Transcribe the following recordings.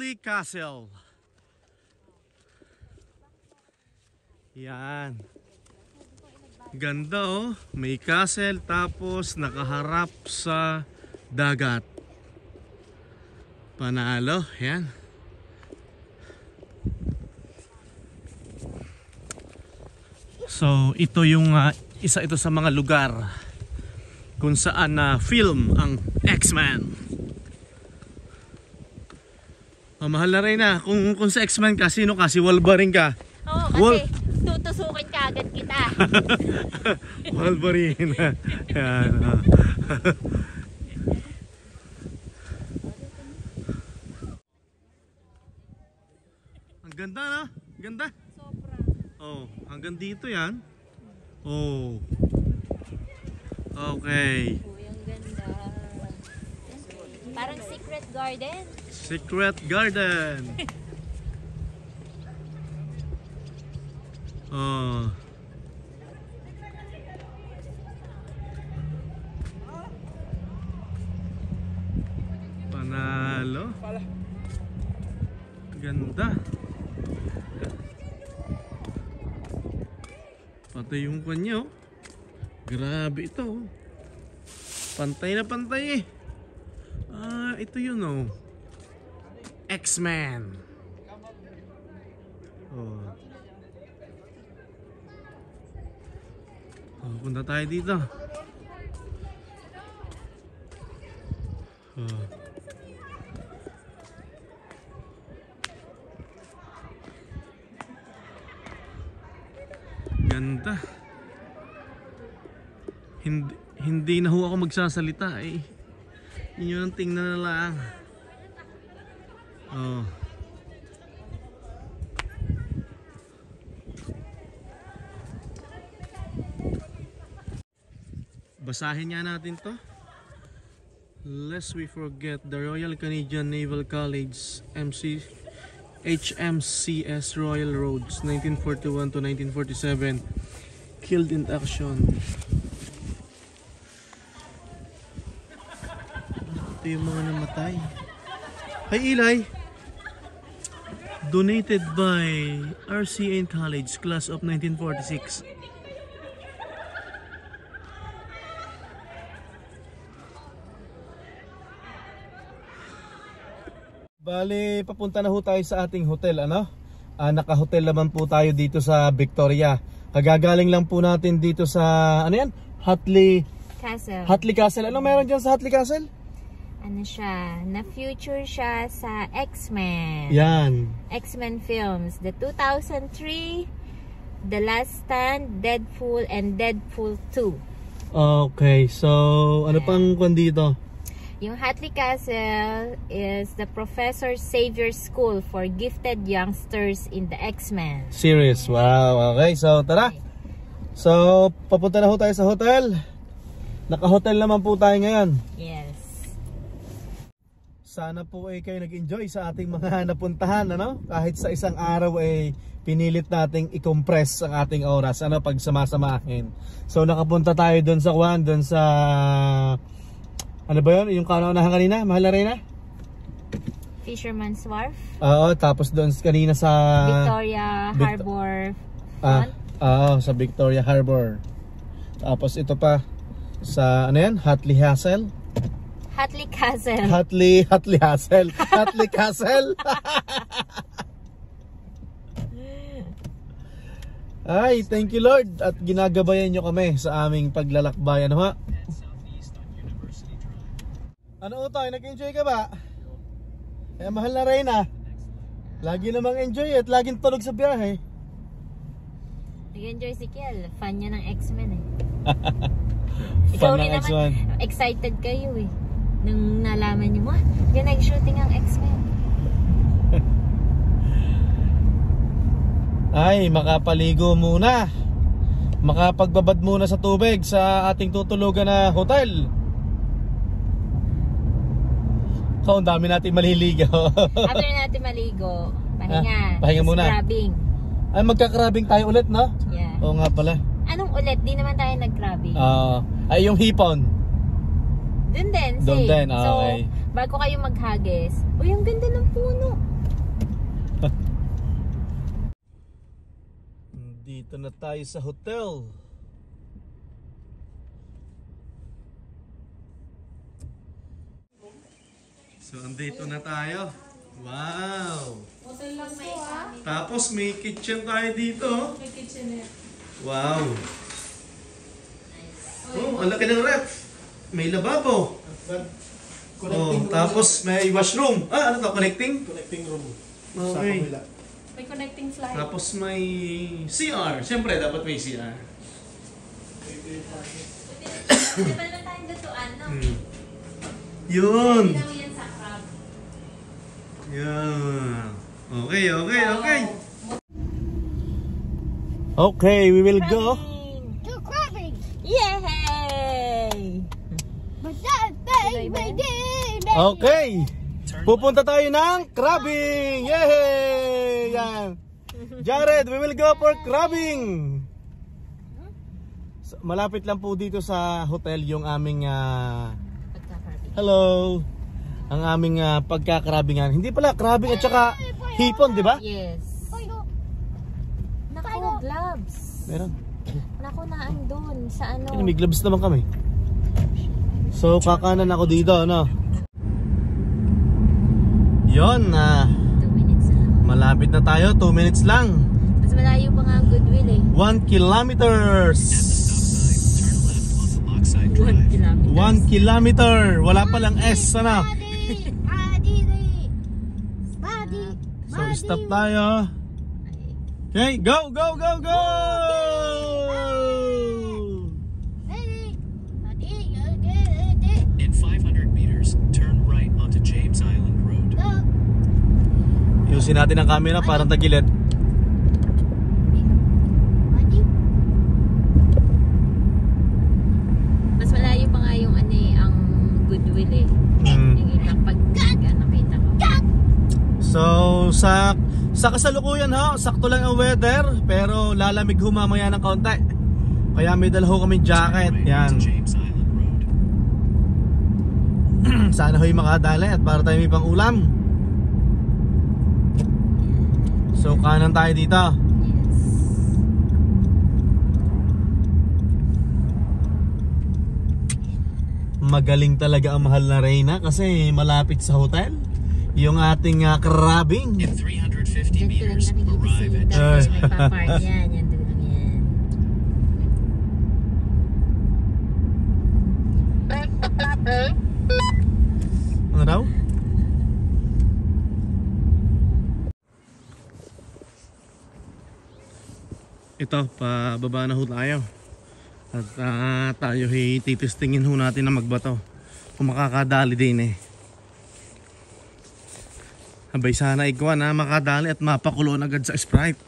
Hatley Castle. Yan. Ganda oh. May castle tapos nakaharap sa dagat. Panalo. Yan. So ito yung isa ito sa mga lugar kung saan film ang X-Men. Mahal na rin na. Kung sa X-Men ka, sino ka? Si Wolverine ka? Oo, kasi tutusukin ka agad kita. Wolverine. Yan. Ang ganda na? Ganda? Sobra. Oh, hanggang dito yan. Oh. Okay. Uy, ang ganda. Parang secret garden. Secret garden. Oh. Panalo. Ganda. Pati yung kanyo. Grabe ito. Pantay na pantay eh. Ito yun oh. X-Men. Oh. Punta tayo dito. Oh. Ganda. Hindi na ho ako magsasalita eh. Yun ang tingnan na lang. Oh. Basahin nga natin to. Lest we forget the Royal Canadian Naval College HMCS Royal Roads 1941 to 1947 killed in action. Ito yung mga namatay. Hi Eli! Donated by RCN College class of 1946. Bali, papunta na ho tayo sa ating hotel, ano? Naka-hotel naman po tayo dito sa Victoria. Kagagaling lang po natin dito sa, ano yan? Hatley Castle. Hatley Castle. Ano meron dyan sa Hatley Castle? Ano siya? Na-future siya sa X-Men. Yan. X-Men films. The 2003, The Last Stand, Deadpool, and Deadpool 2. Okay, so ano pang kwan dito? Yung Hatley Castle is the Professor Xavier School for gifted youngsters in the X-Men. Serious, wow. Okay, so tara. So, papunta na ho tayo sa hotel. Naka-hotel naman po tayo ngayon. Yes. Sana po ay kayo nag-enjoy sa ating mga napuntahan, ano? Kahit sa isang araw ay pinilit nating i-compress ang ating oras, ano, pag samasamahin. So, nakapunta tayo doon sa Kwan, doon sa ano ba yun? Yung kaunahan kanina, mahal na rin na? Fisherman's Wharf. Oo, tapos doon kanina sa Victoria Harbor front. Sa Victoria Harbor. Tapos ito pa sa ano yan? Hatley Castle. Hatley Castle. Hatley Castle. Hatley Castle. Ay, thank you Lord at ginagabayan nyo kami sa aming paglalakbay, ano ha? Ano Utoy, nag-enjoy ka ba? Eh, mahal na rin ah. Lagi namang enjoy at laging tulog sa biyahe. Nag-enjoy si Kiel. Fan niya ng X-Men eh. Fan Ikaw ng rin X1. naman, excited kayo eh. Nung nalaman niyo mo, yan nag-shooting ang X-Men. Ay, makapaligo muna. Makapagbabad muna sa tubig sa ating tutulugan na hotel. Ang dami natin maliligo. After natin maligo, pahinga. Pahinga muna. Scrubbing. Ay, magka-crabbing tayo ulit, no? Yeah. Oo nga pala. Anong ulit? Di naman tayo nag-crabbing. Ay, yung hipon. Doon din, Doon same. din, So, okay. bago kayo maghagis, uy, ang ganda ng puno. Dito na tayo sa hotel. So, andito na tayo. Wow! Hotel lang may kami. Tapos may kitchen tayo dito. May kitchenette. Wow! Oh, ang laki ng ref. May lababo. Oh, tapos may washroom. Ano to? Connecting? Connecting room. Okay. May connecting flight. Tapos may CR. Siyempre, dapat may CR. Di ba naman tayong datuan, no? Yun! Hindi naman yan sa crab. Yan. Okay. Okay, we will go. To crabbing. Yay! But that thing we did. Okay. Pupunta tayo ng crabbing. Yay! Yan. Jared, we will go for crabbing. So, malapit lang po dito sa hotel yung aming hello. Ang aming pagkakrabingan. Hindi pala crabbing at saka hipon, di ba? Yes. Naku, gloves. Meron. Naku, naandun. Sa ano? May gloves naman kami. So kakanan ako dito, ano? Yon na. 2 minutes lang. Malapit na tayo, 2 minutes lang. Mas malayo pa nga ang Goodwill eh. 1 kilometers. 1 kilometer. 1 kilometer. Wala palang S, ano? So stop tayo. Okay, go! In 500 meters, turn right onto James Island Road. Yusin natin ang camera parang tagilid. Mas malayo pa nga yung ano eh, ang Goodwill eh. Yung ilang pag nakita ko. So sa kasalukuyan ho, sakto lang ang weather, pero lalamig ho mamaya ng kaunti. Kaya may dala ho kami jacket. Yan. James Island Road. Sana ho'y makadali at para tayo may pang ulam. So kanan tayo dito. Yes. Magaling talaga ang mahal na Reyna kasi malapit sa hotel. Yung ating crabbing. In 350 Diyan ko lang meters, arrive at nakikita may papark yan. Yan doon lang yan. Ano daw? Ito, pababa na ho tayo. At tayo titistingin ho natin na magbato. Kung makakadali din eh. Abay sana ikaw na makadali at mapakulo agad sa Sprite.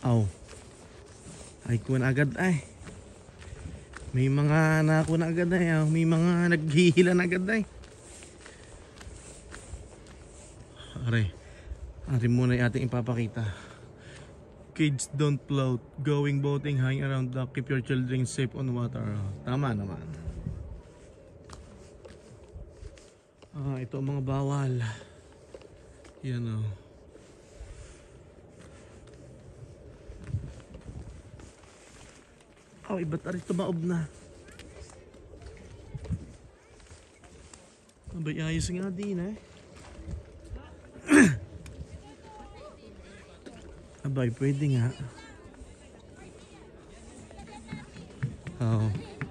Aw. Ay kuha na agad ay. May mga nakuha na agad ay. May mga naghihila na agad ay. Ari muna yung ating ipapakita. Kids don't float. Going boating, hang around dock. Keep your children safe on water. Tama naman. Ito ang mga bawal. Yan o. Iba't arit tumaob na. Abay, ayos nga din eh. Abay, pwede nga. Ayan.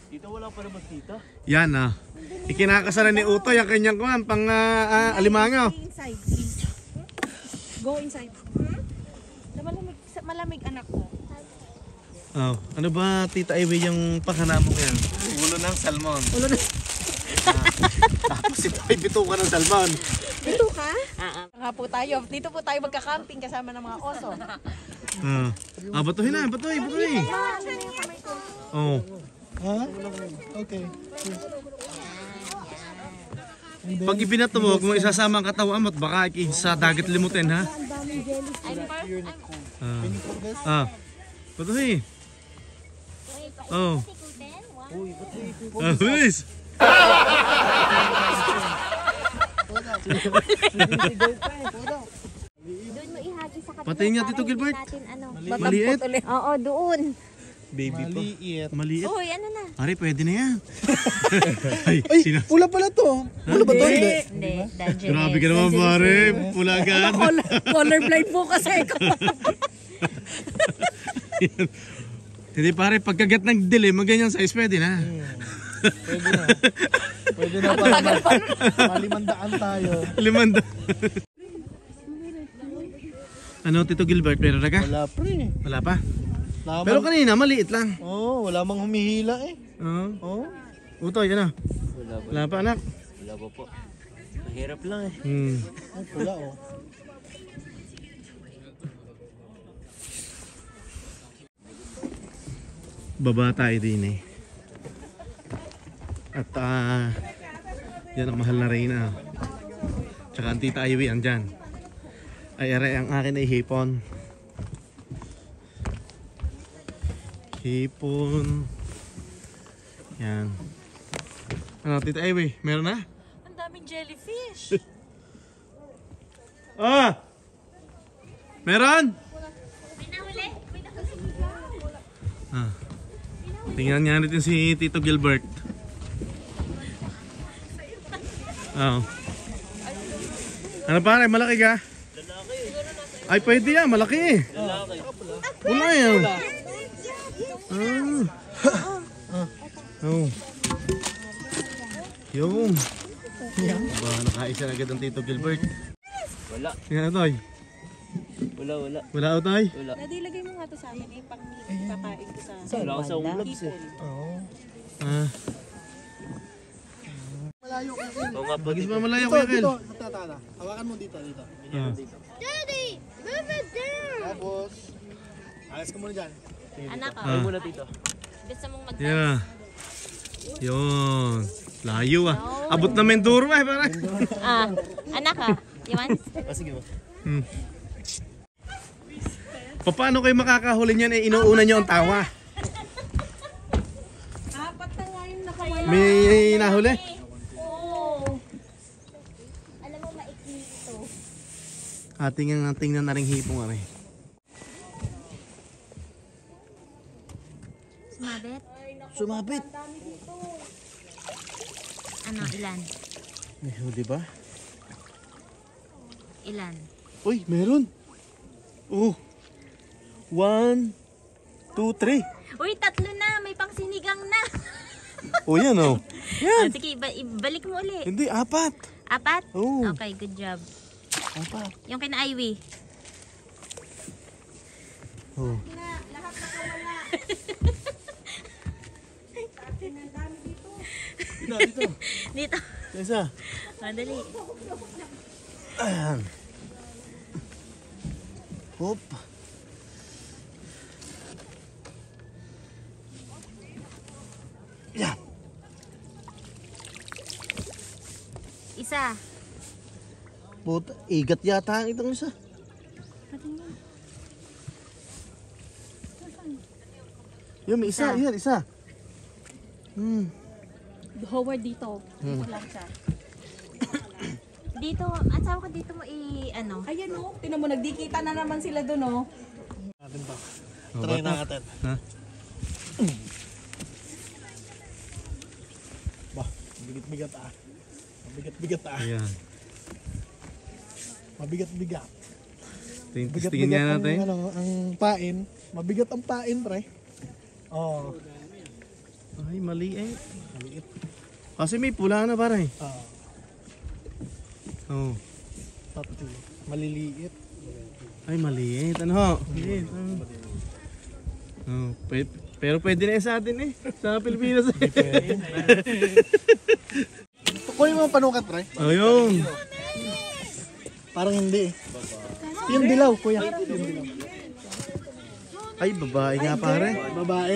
Dito wala pa naman dito. Yan ikinakasalan ni Utoy ang kanyang kuwan pang alimango. Inside. Go inside. Malamig anak ko. Ano ba Tita Ivy yung paghanapon yan? Ulo ng salmon. Tapos ito ay bituka ng salmon. Dito ka? Nga po tayo. Dito po tayo magka-camping kasama ng mga oso. Batuhin na, batuhin. Okay. Pag ibinato mo, huwag mo isasama ang katawan mo at baka sa dagat limutin ha. Patuloy. Oh. Luis. Doon mo ihagi sa kanila. Patayin niya, para Tito hindi Gilbert. natin, ano. Maliit. Oo, doon. Baby pa. Maliit. Uy, ano na? Pare, pwede na yan. Ay, Pula pala to. Pula ba to? Hindi. Hindi, Dungeon. Grabe ka naman pare. Pula agad. Colorblind po kasi ko. Hindi pare, pagkagat ng dilim, ganyan size pwede na. Pwede na. Pwede na para malimandaan tayo. 500. Ano, Tito Gilbert, meron na ka? Wala pre. Wala pa? Wala Pero mang- kanina, maliit lang. wala mang humihila eh. Oo. Utoy, ano? Wala pa, anak? Wala pa po. Mahirap lang eh. Pula oh. Baba tayo din eh. At yan ang mahal na Reyna. Tsaka ang Tita Ivy andyan. Ay aray, ang akin ay hipon. Hipon. Yan. Ano, Tita Ivy, meron na? Ang daming jellyfish. Ah! Meron? Ah. Tingnan nga natin si Tito Gilbert. Oh. Ano pare, malaki ka? Ay pwede yan, malaki eh. Wala yan. Oh. Yung. Ba, nakaisa na agad ang Tito Gilbert. Wala. Tingnan na Toy. Wala. Wala o Toy? Wala. Daddy, lagay mo nga to sa amin eh. Pang kakain ko sa... Wala ako sa ulabs eh. Ah. Oo nga po. Bagis pa malayo kuya Kel. Tatala. Hawakan mo dito. Ah. Daddy, move it down. Tapos, alas ka muna dyan. Anak ko, Ah. Muna tito. gusto mong mag Yeah. Yun. Layo ah. Abot na Mindoro eh pare. anak ka, you want? Sige mo. Paano kayo makakahuli niyan eh inuuna niyo ang tawa? Apat na nga yung nakawala. May nahuli? Oo. Alam mo, maikli ito. Tingnan na rin hipong are. Sumabit? Sumabit. Ano, ilan? May huli ba? Ilan? Uy, meron. Oh. 1, 2, 3. Uy, 3 na! May pangsinigang na! Oh, yan oh. Yan. Sige, ibalik mo ulit. Hindi, 4. 4? Oo. Okay, good job. 4. Yung kina Ivy. Oh. Dito. Dito. Isa. Madali. Ayan. Hop. Yan. Isa. Puta, igat yata ang itong isa. Yun, may isa. Yan, isa. Howard dito. Dito lang siya. Dito, at saan ko dito mo ano? Ayan o. Tinan mo, nagdikita na naman sila dun o. Natin pa. Oh, Try bata. natin. Ha? Bah, bigat-bigat ah. Mabigat-bigat ah. Ayan. Mabigat-bigat. Tingnan nga natin. Ang pain. Mabigat ang pain, pre. Oh. Ay, mali eh. Maliit. Kasi may pula na pare. Oh. Tatlo. Maliliit. Ay, maliit. Ano ho? Maliit. Oh, pero pwede na yan sa atin eh. Sa Pilipinas eh. Kunin mo ang panukat, pre. Oh, yun. Parang hindi eh. Yung dilaw, kuya. Yung dilaw. Ay, babae nga pare. Babae.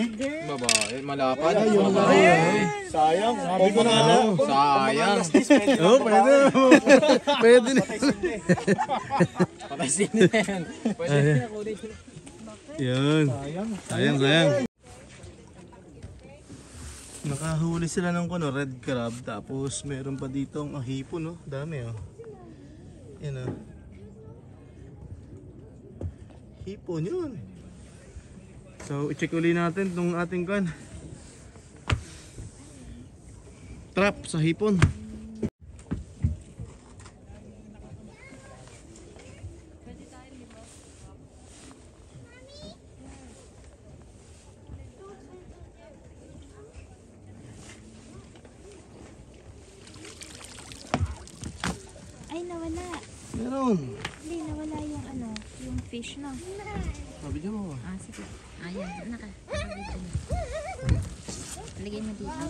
Babae, malapad. Ayun na. Sayang. Sabi ko na lang. Sayang. Oo, pwede na. Pwede na. Patay sinin na yan. Pwede na kunin. Yun. Sayang. Nakahuli sila ng red crab. Tapos meron pa dito ang hipon, no? Dami, oh. Yan, oh. Hipon yun. So, i-check uli natin itong ating trap sa hipon. Ay, nawala. Meron. Hindi, nawala yung fish, no? Sabi niyo mo. Ah, sige. Ayan, nakabito na. Lagay mo dito.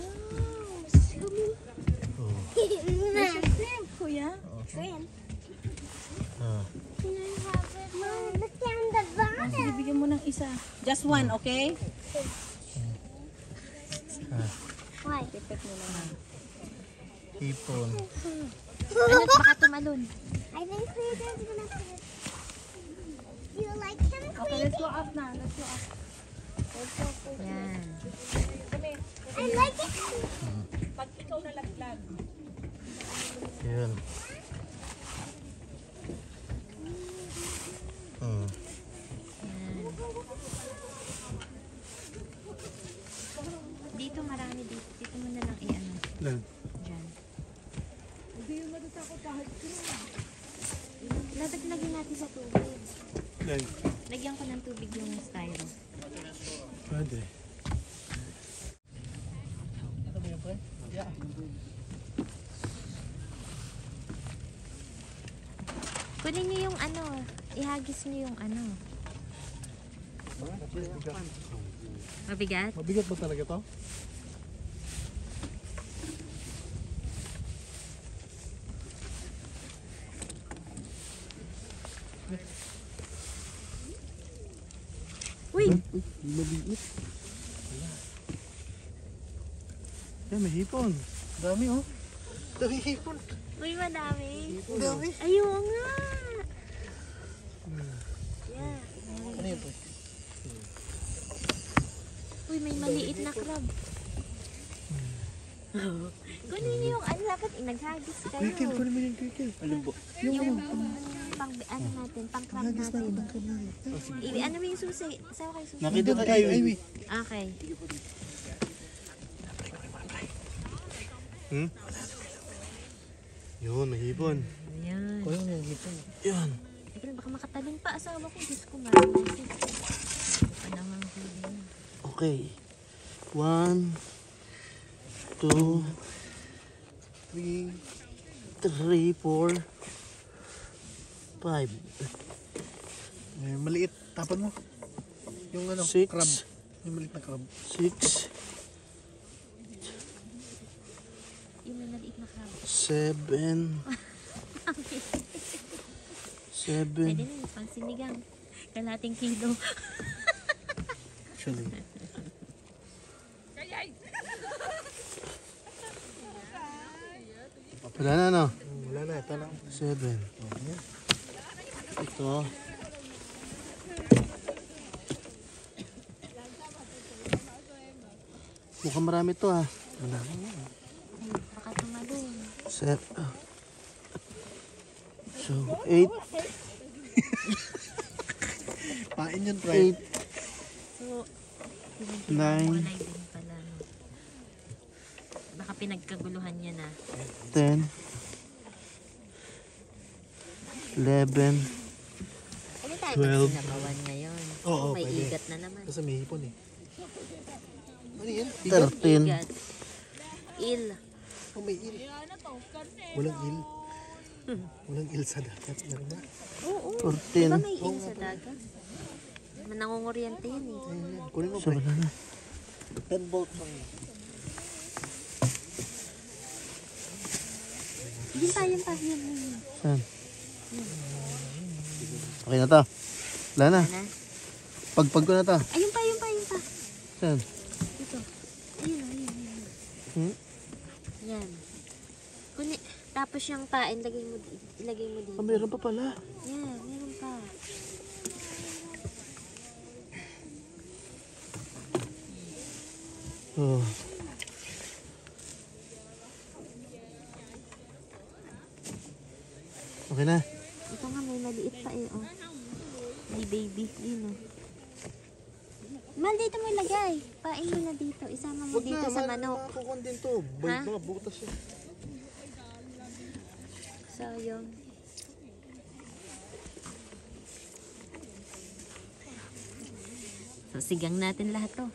Where's your shrimp, kuya? Shrimp. Ah. Can I have it? Mom, look down the bottom. Sige, bigyan mo ng isa. Just one, okay? Why? Pipet mo naman. Hipon. Ano, baka tumalon. I think Creeper's gonna fit. You like them, Okay, let's go up na. Let's go up. Yan. I like it. Pag ikaw nalaglag. Yan. Dito marami dito. Dito mo na lang i-ano. Lan. Diyan. Lagyan natin sa tubig. Lan. Lagyan ko ng tubig yung styro. Pwede. Kunin niyo yung ihagis niyo yung Mabigat? Mabigat ba talaga to? Uy! Mabigat. Yan, may hipon. Dami, oh. Dami hipon. Uy, madami. Dami. Ayun nga! Yeah. Ano yun po? Uy, may maliit na crab. Kunin niyo yung dapat naghagis kayo. Kunin mo yung kikil. Alin po? Yung pang natin, pang crab natin. Ano mo yung susi? Saan kayo susi? Nakita ka kayo, Amy. Okay. Yun, may hipon. Ayan. Yan. Teka lang, baka makatalon pa asawa ko. Diyos ko, marami. Pa naman ko din. Okay. 1, 2, 3, 4, 5, Maliit. Tapan mo. Yung 6, crab. Yung maliit na crab. 6, Yung may maliit na crab. 7, Pwede na yung pang sinigang. Kalating kilo. actually. Wala na, no? Wala na. Ito lang. 7. Ito. Mukhang marami to, ha? Ay, baka tumalon. Set. So, 8. Pain yun, pre. 8. So, Nine. din pala. No? Baka pinagkaguluhan niya na. 10. 11. Ano tayo 12. pag sinabawan ngayon? Oo, may pwede. igat na naman. Kasi may hipon eh. Ano yan? 13. Igat. Il. Oh, may il. Walang il. Walang il sa dagat. Meron ba? Oo. 14. Diba may il sa dagat? Nangunguryente yan eh. Ayan. Kunin mo, So, pre. wala na. 10 volts lang. Yun pa, yun pa. Yun. Saan? Okay na to. Wala na. Ano? Pagpag ko na ta. Ayun pa, ayun pa, ayun pa. Saan? Ito. Ayun, ayun, ayun. Hmm? Yan. Tapos yung pain, ilagay mo dito. Meron pa pala. Yeah, meron pa. Oh. Okay na. Ito nga, may maliit pa eh, oh. May baby, yun oh. Mal, dito mo ilagay. Pain mo na dito. Isama mo dito sa manok. Kukon din to. Ha? Mga butas yun. Sayang. So, sigang natin lahat to.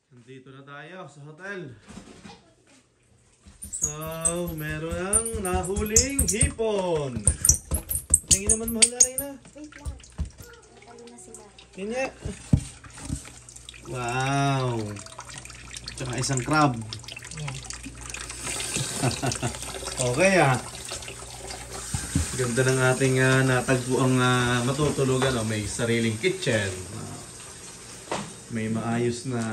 Nandito na tayo sa hotel. So, meron ang nahuling hipon. Tingin naman mahal na rin na. Wait lang. Talo na sila. Kanya. Wow. Tsaka isang crab. Okay ah. Ganda ng ating natagpuang matutulugan. May sariling kitchen. May maayos na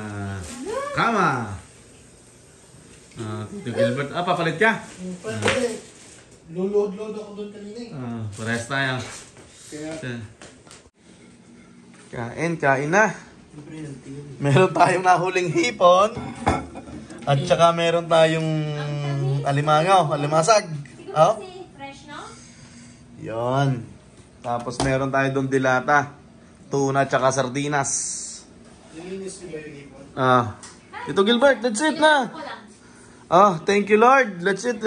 kama. Tito Gilbert. Papalit ka? Lulod-load ako doon kanina eh. Parehas tayo. Kaya, Kain na. Meron tayong nahuling hipon. At saka meron tayong alimasag. Oh? Fresh, no? Yon. Tapos meron tayo doon dilata. Tuna at saka sardinas. nilinis nila yung hipon. Ito Gilbert, that's it na. Thank you Lord. Let's eat.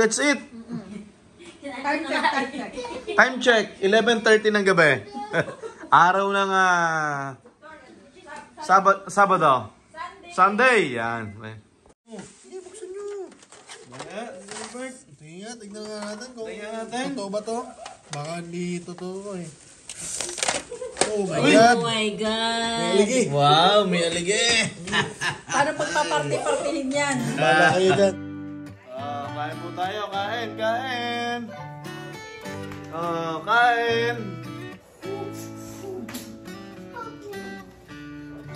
Time check, 11:30 ng gabi. Araw ng Sabado. Sunday. Yan. Hindi, buksan nyo. Gilbert. Tingnan nga natin kung Tingnan natin. totoo ba to. Baka hindi totoo eh. Oh my Uy! God. Oh my God. May aligi. Wow, may aligi. Paano pagpaparty-partihin yan? Bala kayo dyan. Kain po tayo. Kain.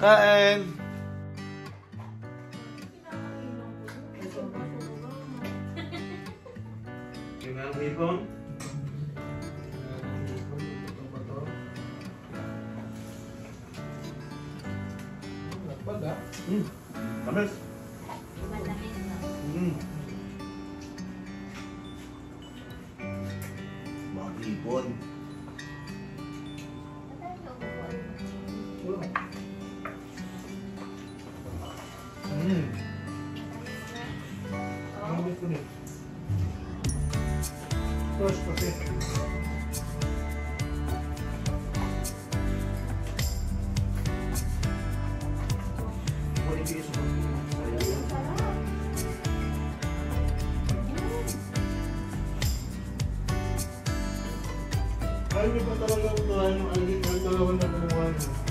Kain. Yung ang hipon. Tamis. Mga hipon. Ayaw niyo ba talaga unahan yung aligi? Ang dalawa na kumuha na.